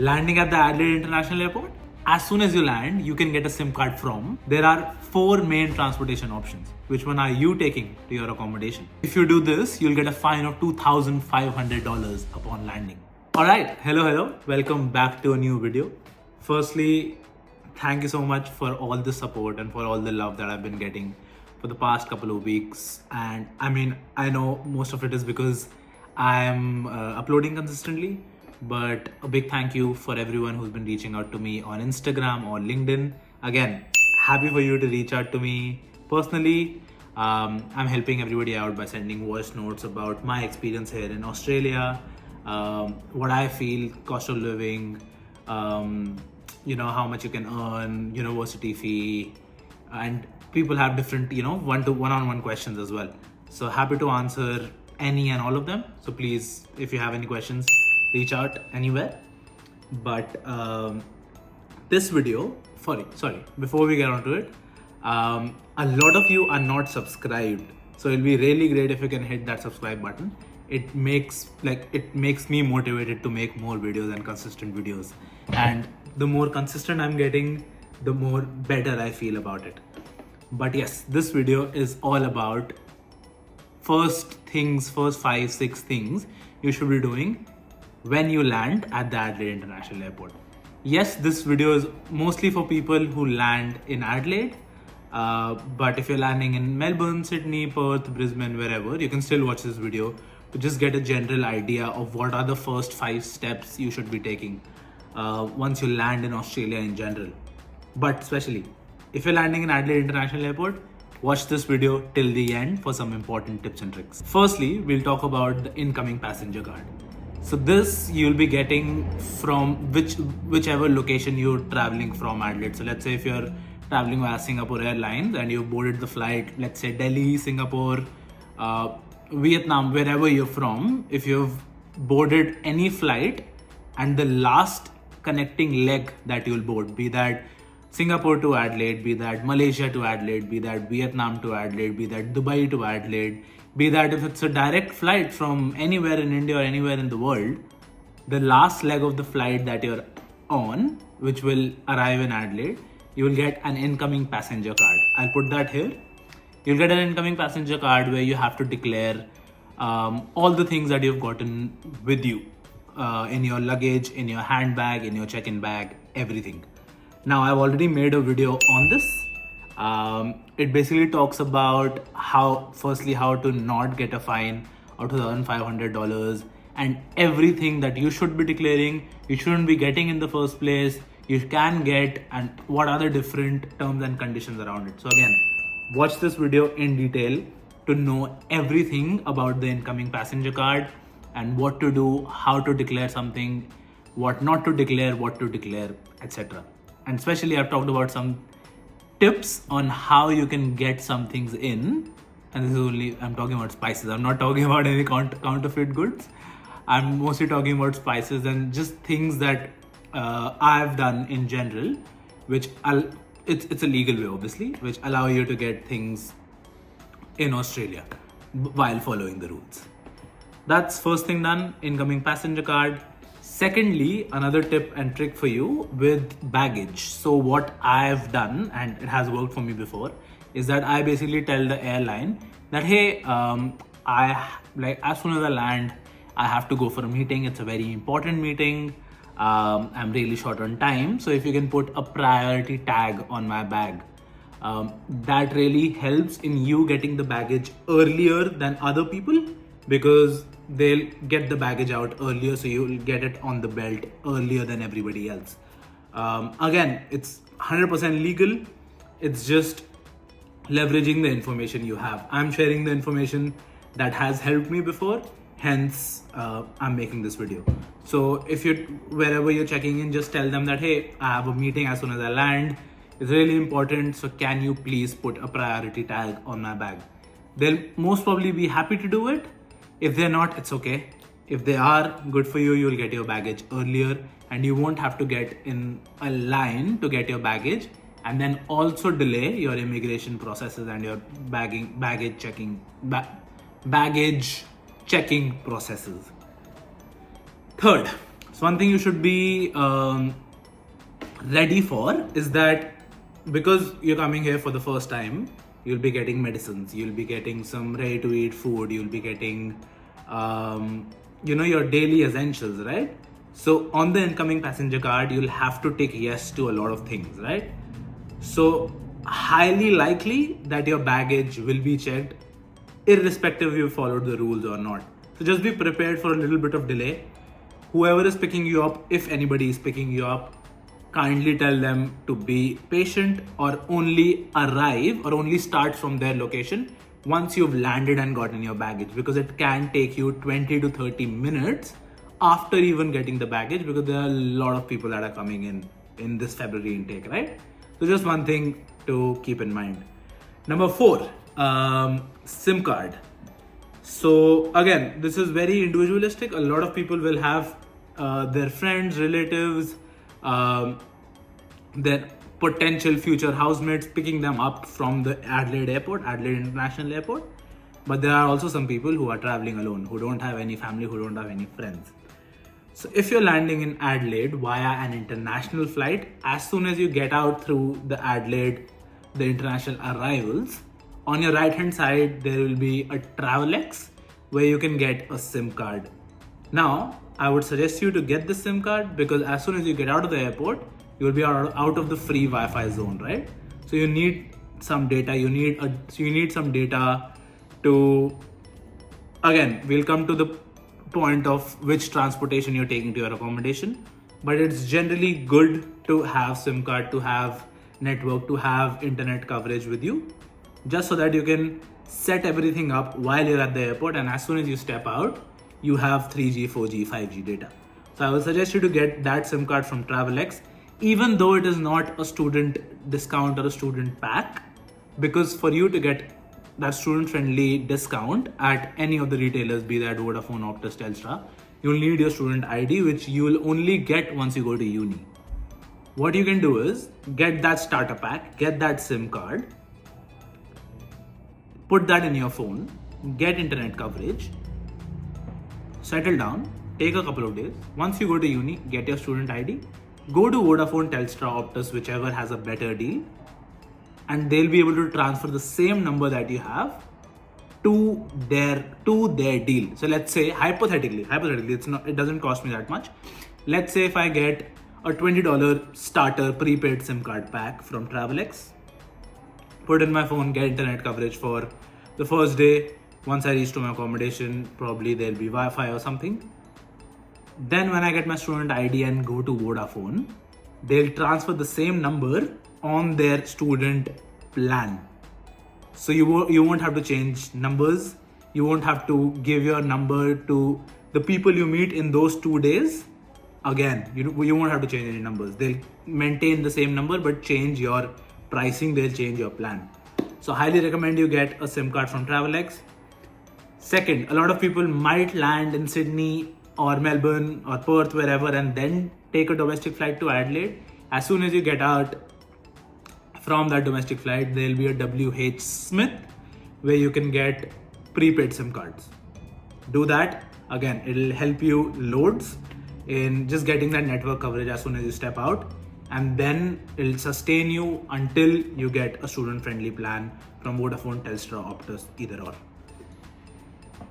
Landing at the Adelaide International Airport. As soon as you land, you can get a SIM card from. There are 4 main transportation options. Which one are you taking to your accommodation? If you do this, you'll get a fine of $2,500 upon landing. Alright, hello. Welcome back to a new video. Firstly, thank you so much for all the support and for all the love that I've been getting for the past couple of weeks. And I know most of it is because I'm uploading consistently, but a big thank you for everyone who's been reaching out to me on Instagram or LinkedIn. Again, happy for you to reach out to me personally. I'm helping everybody out by sending voice notes about my experience here in Australia, what I feel, cost of living, how much you can earn, university fee, and people have different, one-on-one questions as well. So happy to answer any and all of them. So please, if you have any questions, reach out anywhere. But this video, sorry, before we get onto it, a lot of you are not subscribed. So it'll be really great if you can hit that subscribe button. It makes me motivated to make more videos and consistent videos. And the more consistent I'm getting, the more better I feel about it. But yes, this video is all about first 5-6 things you should be doing when you land at the Adelaide International Airport. Yes, this video is mostly for people who land in Adelaide, but if you're landing in Melbourne, Sydney, Perth, Brisbane, wherever, you can still watch this video to just get a general idea of what are the first 5 steps you should be taking once you land in Australia in general. But especially if you're landing in Adelaide International Airport, watch this video till the end for some important tips and tricks. Firstly, we'll talk about the incoming passenger card. So this you'll be getting from whichever location you're traveling from Adelaide. So let's say if you're traveling via Singapore Airlines and you boarded the flight, let's say Delhi, Singapore, Vietnam, wherever you're from, if you've boarded any flight and the last connecting leg that you'll board, be that Singapore to Adelaide, be that Malaysia to Adelaide, be that Vietnam to Adelaide, be that Dubai to Adelaide, be that if it's a direct flight from anywhere in India or anywhere in the world, the last leg of the flight that you're on, which will arrive in Adelaide, you will get an incoming passenger card. I'll put that here. You'll get an incoming passenger card where you have to declare all the things that you've gotten with you in your luggage, in your handbag, in your check-in bag, everything. Now, I've already made a video on this. It basically talks about how to not get a fine of $2,500 and everything that you should be declaring, you shouldn't be getting in the first place, you can get, and what are the different terms and conditions around it. So again, watch this video in detail to know everything about the incoming passenger card and what to do, how to declare something, what not to declare, what to declare, etc. And especially I've talked about some tips on how you can get some things in. And this is I'm talking about spices. I'm not talking about any counterfeit goods. I'm mostly talking about spices and just things that I've done in general, which it's a legal way obviously, which allow you to get things in Australia while following the rules. That's first thing done, incoming passenger card. Secondly, another tip and trick for you with baggage. So what I've done, and it has worked for me before, is that I basically tell the airline that, hey, as soon as I land, I have to go for a meeting. It's a very important meeting. I'm really short on time. So if you can put a priority tag on my bag, that really helps in you getting the baggage earlier than other people, because they'll get the baggage out earlier, so you'll get it on the belt earlier than everybody else. Again, it's 100% legal. It's just leveraging the information you have. I'm sharing the information that has helped me before, hence I'm making this video. So if wherever you're checking in, just tell them that, hey, I have a meeting as soon as I land. It's really important, so can you please put a priority tag on my bag? They'll most probably be happy to do it. If they're not, it's okay. If they are, good for you, you'll get your baggage earlier and you won't have to get in a line to get your baggage and then also delay your immigration processes and your baggage checking processes. Third, So one thing you should be ready for is that because you're coming here for the first time, you'll be getting medicines, you'll be getting some ready to eat food, you'll be getting your daily essentials, right? So on the incoming passenger card, you'll have to tick yes to a lot of things, right? So highly likely that your baggage will be checked irrespective if you followed the rules or not. So just be prepared for a little bit of delay. Whoever is picking you up, if anybody is picking you up, kindly tell them to be patient or only arrive or only start from their location once you've landed and gotten your baggage, because it can take you 20 to 30 minutes after even getting the baggage, because there are a lot of people that are coming in this February intake, right? So just one thing to keep in mind. Number 4, SIM card. So again, this is very individualistic. A lot of people will have their friends, relatives, their potential future housemates picking them up from the Adelaide International Airport. But there are also some people who are traveling alone, who don't have any family, who don't have any friends. So if you're landing in Adelaide via an international flight, as soon as you get out through the international arrivals, on your right hand side, there will be a TravelX where you can get a SIM card. Now, I would suggest you to get the SIM card because as soon as you get out of the airport, you will be out of the free Wi-Fi zone, right? So you need some data. You need some data to, again, we'll come to the point of which transportation you're taking to your accommodation, but it's generally good to have SIM card, to have network, to have internet coverage with you, just so that you can set everything up while you're at the airport, and as soon as you step out, you have 3G, 4G, 5G data. So I will suggest you to get that SIM card from TravelX, even though it is not a student discount or a student pack, because for you to get that student-friendly discount at any of the retailers, be that Vodafone, Optus, Telstra, you'll need your student ID, which you will only get once you go to uni. What you can do is get that starter pack, get that SIM card, put that in your phone, get internet coverage, settle down, take a couple of days. Once you go to uni, get your student ID, go to Vodafone, Telstra, Optus, whichever has a better deal, and they'll be able to transfer the same number that you have to their deal. So let's say hypothetically, it doesn't cost me that much. Let's say if I get a $20 starter prepaid SIM card pack from TravelX, put in my phone, get internet coverage for the first day. Once I reach to my accommodation, probably there'll be Wi-Fi or something. Then when I get my student ID and go to Vodafone, they'll transfer the same number on their student plan. So you won't have to change numbers. You won't have to give your number to the people you meet in those 2 days. Again, you won't have to change any numbers. They'll maintain the same number but change your pricing, they'll change your plan. So highly recommend you get a SIM card from TravelX. Second, a lot of people might land in Sydney or Melbourne or Perth, wherever, and then take a domestic flight to Adelaide. As soon as you get out from that domestic flight, there'll be a WH Smith where you can get prepaid SIM cards. Do that. Again, it'll help you loads in just getting that network coverage as soon as you step out, and then it'll sustain you until you get a student-friendly plan from Vodafone, Telstra, Optus, either or.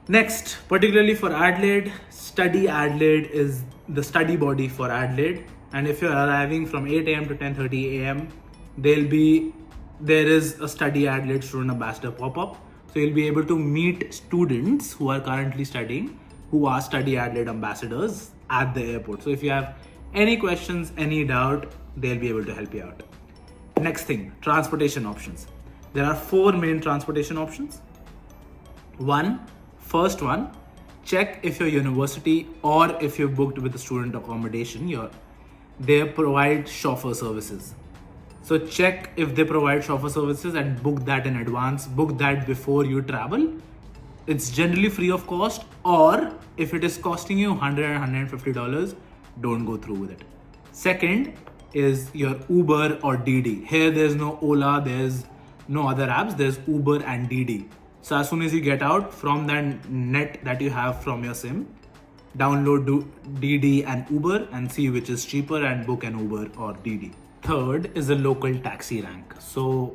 Next, particularly for Adelaide, StudyAdelaide is the study body for Adelaide, and if you're arriving from 8 a.m. to 10:30 a.m., there is a StudyAdelaide student ambassador pop-up, so you'll be able to meet students who are currently studying, who are StudyAdelaide ambassadors at the airport. So if you have any questions, any doubt, they'll be able to help you out. Next thing, transportation options. There are 4 main transportation options. First one, check if your university or if you're booked with a student accommodation, they provide chauffeur services. So check if they provide chauffeur services and book that in advance. Book that before you travel. It's generally free of cost, or if it is costing you $100 and $150, don't go through with it. Second is your Uber or Didi. Here there's no Ola, there's no other apps, there's Uber and Didi. So as soon as you get out from that net that you have from your SIM, Download DD and Uber and see which is cheaper and book an Uber or DD. Third is the local taxi rank. So,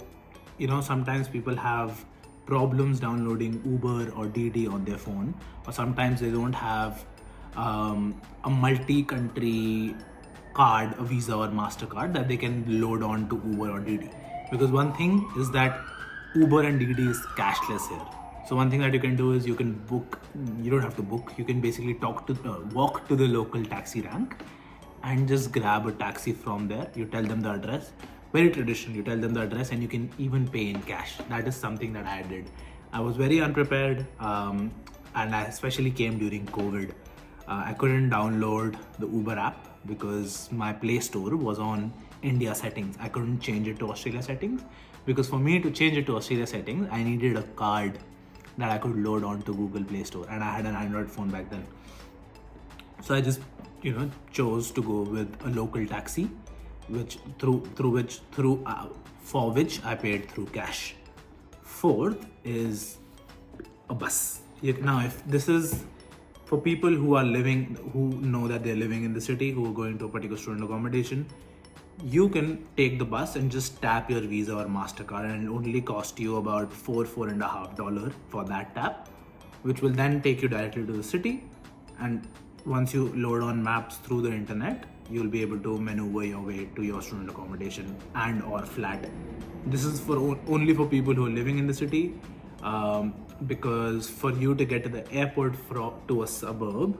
sometimes people have problems downloading Uber or DD on their phone, or sometimes they don't have a multi-country card, a Visa or MasterCard that they can load on to Uber or DD. Because one thing is that Uber and DD is cashless here. So one thing that you can do is you can book, you don't have to book, you can basically walk to the local taxi rank and just grab a taxi from there. You tell them the address, very traditional, you tell them the address and you can even pay in cash. That is something that I did. I was very unprepared and I especially came during COVID. I couldn't download the Uber app because my Play Store was on India settings. I couldn't change it to Australia settings because for me to change it to Australia settings, I needed a card that I could load onto Google Play Store, and I had an Android phone back then. So I just, chose to go with a local taxi, for which I paid through cash. Fourth is a bus. Now, if this is for people who know that they're living in the city, who are going to a particular student accommodation, you can take the bus and just tap your Visa or MasterCard and it'll only cost you about $4.50 for that tap, which will then take you directly to the city. And once you load on maps through the internet, you'll be able to maneuver your way to your student accommodation and or flat. This is only for people who are living in the city, because for you to get to the airport to a suburb,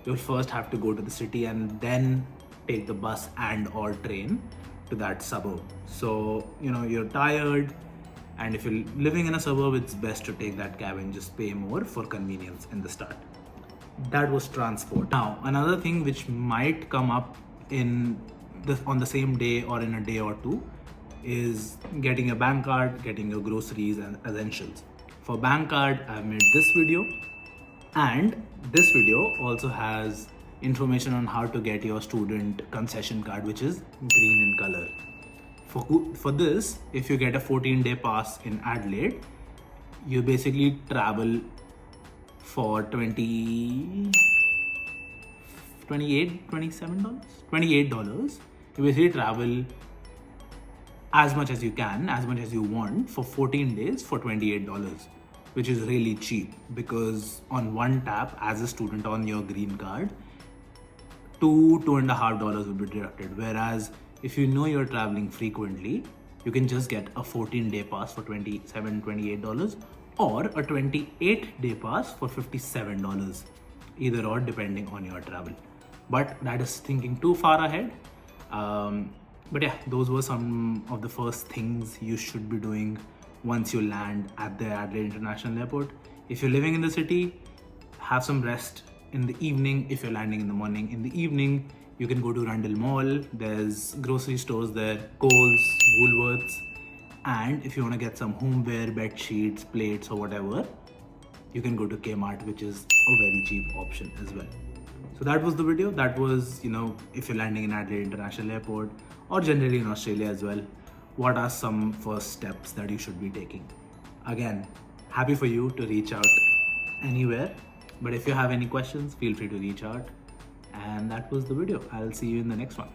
you'll first have to go to the city and then take the bus and or train to that suburb. So, you're tired, and if you're living in a suburb, it's best to take that cab and just pay more for convenience in the start. That was transport. Now, another thing which might come up on the same day or in a day or two is getting a bank card, getting your groceries and essentials. For bank card, I've made this video, and this video also has information on how to get your student concession card, which is green in color. For this, if you get a 14-day pass in Adelaide, you basically travel for $28. You basically travel as much as you can, as much as you want, for 14 days for $28, which is really cheap, because on one tap as a student on your green card, $2.50 will be deducted. Whereas if you're traveling frequently, you can just get a 14-day pass for $28, or a 28-day pass for $57, either or depending on your travel. But that is thinking too far ahead. But yeah, those were some of the first things you should be doing once you land at the Adelaide International Airport. If you're living in the city, have some rest in the evening. If you're landing in the morning, in the evening, you can go to Rundle Mall. There's grocery stores there, Coles, Woolworths. And if you want to get some homeware, bed sheets, plates or whatever, you can go to Kmart, which is a very cheap option as well. So that was the video. That was, if you're landing in Adelaide International Airport or generally in Australia as well, what are some first steps that you should be taking? Again, happy for you to reach out anywhere. But if you have any questions, feel free to reach out. And that was the video. I'll see you in the next one.